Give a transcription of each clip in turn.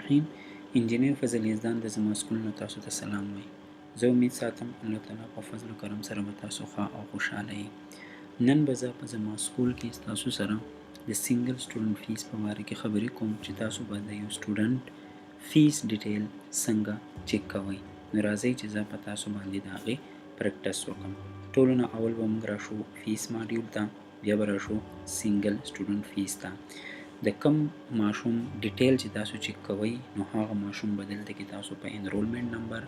الرحیم. انجینیر فضل یزدان د زما سکول نه تاسو ته سلام وایي. زه امید ساتم الله تعالی په فضل و کرم سره به تاسو ښه او خوشحاله یئ. نن به زه په زما سکول کې تاسو سره د سنگل سټوډنټ فیس په باره کې خبرې کوم چې تاسو به د یو سټوډنټ فیس ډیټیل څنګه چیک کوئ. نو راځئ چې زه په تاسو باندې د هغې پریکټس وکړم. ټولو نه اول به موږ راشو فیس ماډیول ته، بیا به راشو سنگل سټوډنټ فیس ته. د کم ماشوم ډیټیل چې تاسو چیک کوئ نو هغه ماشوم به دلته کې تاسو په انرولمنټ نمبر،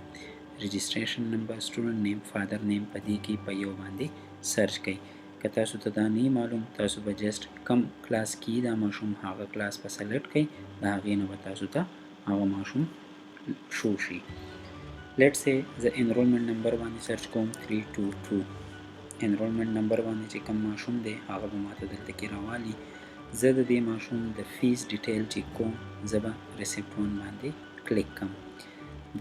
رجسټریشن نمبر، سټوډنټ نیم، فادر نیم په دې کې په یو باندې سرچ کوئ. که تاسو ته دا نه معلوم تاسو به جسټ کم کلاس کې دا ماشوم هغه کلاس په سلیکټ کوئ، د هغې نه به تاسو ته هغه ماشوم شو شي. لیټ سې زه انرولمنټ نمبر باندې سرچ کوم 322. انرولمنټ نمبر باندې چې کوم ماشوم دی هغه به ماته دلته کې راوالي. زه د دې ماشوم د فیس ډیټیل چیک کوم، زه به ریسیپټ 1 باندې کلیک کوم.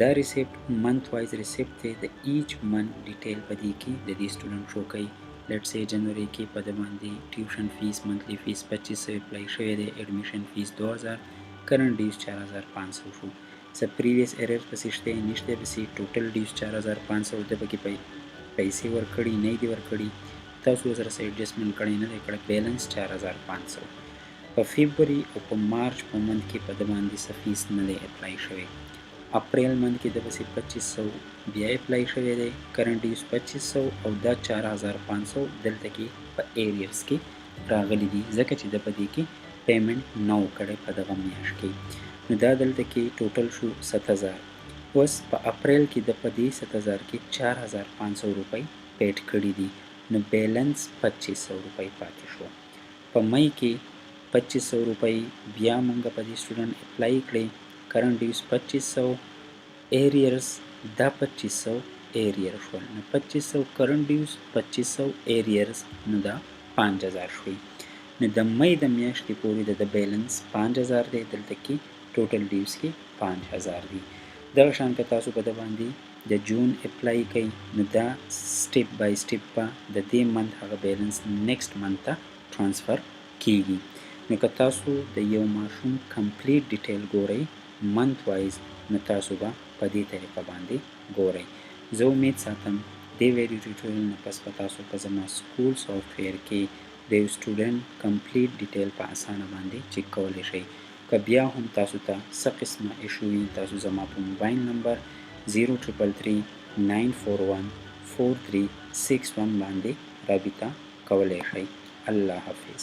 دا ریسیپټ منث وایز ریسیپټ دی، د ایچ منث ډیټیل په دې کې د دې سټوډنټ شو کوي. لیټ سې جنوري کې په د باندې ټیوشن فیس منثلی فیس 2500 اپلای شوی دی، ایډمیشن فیس 2000، کرنٹ ډیوز 4500 شو. څه پریویس ایرر پسې شته نشته پسې ټوټل ډیوز 4500 د پکې پیسې ورکړي نه دي ورکړي، تاسو سره څه ایډجسټمنټ کړی نه دی کړی، بیلنس 4500. په فیبروري او په مارچ په منث کې په د باندې څه فیس نه دی اپلای شوی. اپریل منث کې د پسې 2500 بیا اپلای شوی دی، کرنٹ ډیوز 2500 او دا 4500 دلته کې په ایریرز کې راغلي دي ځکه چې د په دې کې پیمنټ نه و کړی په دغه میاشت کې. نو دا دلته کې ټوټل شو 7000. اوس په اپریل کې د په دې 7000 کې 4500 روپۍ پیډ کړي دي، نو بیلنس 2500 روپۍ پاتې شو. په مئی کې 2500 روپۍ بیا موږ په دې سټوډنټ اپلای کړې، کرنٹ ډیوز 2500 ایریرز دا 2500 ایریر شول، نو 2500 کرنٹ ډیوز 2500 ایریرز نو دا 5000 شوي. نو د مئی د میاشتې پورې د بیلنس 5000 دی، دلته کې ټوټل ډیوز کې 5000 دي. دغه شان که تاسو په د باندې د جون اپلای کوئ نو دا سټیپ بای سټیپ به د دې منث هغه بیلنس نیکسټ منث ته ټرانسفر کیږي. نو که تاسو د یو ماشوم کمپلیټ ډیټیل ګورئ منث وایز نو تاسو به په دې طریقه باندې ګورئ. زه امید ساتم دې ویډیو ټیوټوریال نه پس په تاسو په زما سکول سافټویر کې د یو سټوډنټ کمپلیټ ډیټیل په اسانه باندې چیک کولی شئ. که بیا هم تاسو ته څه قسمه ایشو وي تاسو زما په موبایل نمبر 0333941436 باندې رابطه کولی شئ. الله حافظ.